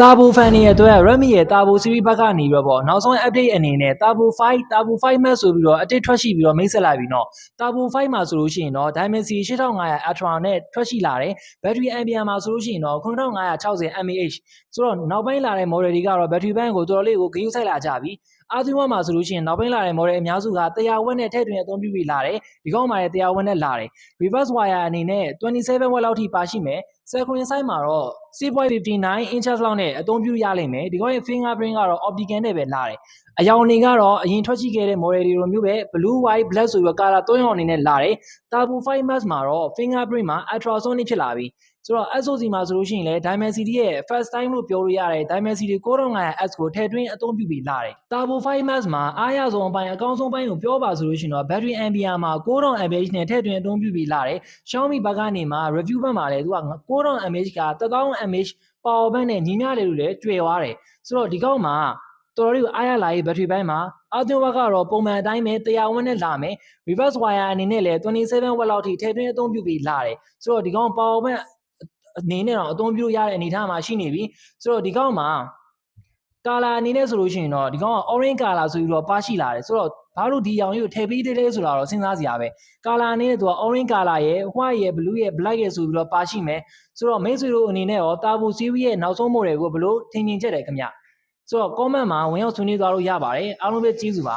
Turbo fan တွေအတွက် Redmi ရဲ့ Turbo series ဘက်ကနေပြီးတော့နောက်ဆုံး update အနေနဲ့ Turbo 5 Max ဆိုပြီးတော့အတစ်ထွက်ရှိပြီးတော့မိတ်ဆက်လာပြီးတော့ Turbo 5မှာဆိုလို့ရှိရင်တော့ Dimensity 8500 Ultra နဲ့ထွက်ရှိလာတယ် Battery Ampere မှာဆိုလို့ရှိရင်တော့ 9560 mAh ဆိုတော့နောက်ပိုင်းလာတဲ့ model တွေကတော့ battery bank ကိုတော်တော်လေးကိုဂရုစိုက်လာကြပြီR31 မှာဆိုလို့ရှိရင်နောက်ပိုင်းလာတဲ့ model အများစုက100 watt နဲ့ထည့်သွင်းအသုံးပြုပြီးလာတယ်ဒီကောင်မှာလည်း100 watt နဲ့လာတယ် reverse wire အနေနဲ့27 watt လောက်ထိပါရှိမယ် screen size မှာတော့ 6.59 inches လောက်နဲ့အသုံးပြုရလိမ့်မယ်ဒီကောင်ရဲ့ fingerprint ကတော့ optical နဲ့ပဲလာတယ်အရောင်တွေကတော့အရင်ထွက်ရှိခဲ့တဲ့ model တွေလိုမျိုးပဲ blue white black ဆိုပြီးတော့ color 3ရောင်အနေနဲ့လာတယ် Turbo 5 Max မှာတော့ fingerprint မှာ ultrasonic ဖြစ်လာပြီဆိုတော့ SoC မှာဆိုလို့ရှိရင်လည်း Dimensity ရဲ့ first time လို့ပြောလို့ရတယ် Dimensity 9500X ကိုထည့်သွင်းအသုံးပြုပြီးလာတယ် Turbo 5 Max မှာအားရဆုံးအပိုင်းအကောင်းဆုံးပိုင်းကိုပြောပါဆိုလို့ရှိရင်တော့ battery ampere မှာ 9000 mAh နဲ့ထည့်သွင်းအသုံးပြုပြီးလာတယ် Xiaomi ဘက်ကနေမှာ review ဘက်မှာလည်းသူက9000 mAh က 1000 mAh power bank နဲ့ညီမျှတယ်လို့လည်းတွေ့သွားတယ်ဆိုတော့ဒီကောင်မှာတော်တော်လေးကိုအားရလာရေး battery bank မှာR31 ကတော့ပုံမှန်အတိုင်းပဲ100 watt နဲ့လာမယ် reverse wire အနေနဲ့လည်း27 watt လောက်ထိထည့်သွင်းအသုံးပြုပြီးလာတယ်ဆိုတော့ဒီကောင် power bank အနေနဲ့တော့အသုံးပြုရတဲ့အနေအထားမှာရှိနေပြီဆိုတော့ဒီကောင်မှာ color အနေနဲ့ဆိုလို့ရှိရင်တော့ဒီကောင်က orange color ဆိုပြီးတော့ပါရှိလာတယ်ဆိုတော့ဘာလို့ဒီရောင်ကြီးကိုထည့်ပေးသေးလဲဆိုတာတော့စဉ်းစားစရာပဲ color အနေနဲ့သူက orange color ရဲ့ white ရဲ့ blue ရဲ့ black ရဲ့ဆိုပြီးတော့ပါရှိမယ်ဆိုတော့မိတ်ဆွေတို့အနေနဲ့ရော Turbo series ရဲ့နောက်ဆုံး model ကိုဘယ်လိုထင်မြင်ချက်တယ်ခင်ဗျဆိုတော့ comment မှာဝင်ရောက်ဆွေးနွေးသွားလို့ရပါတယ်အားလုံးပဲကျေးဇူးပါ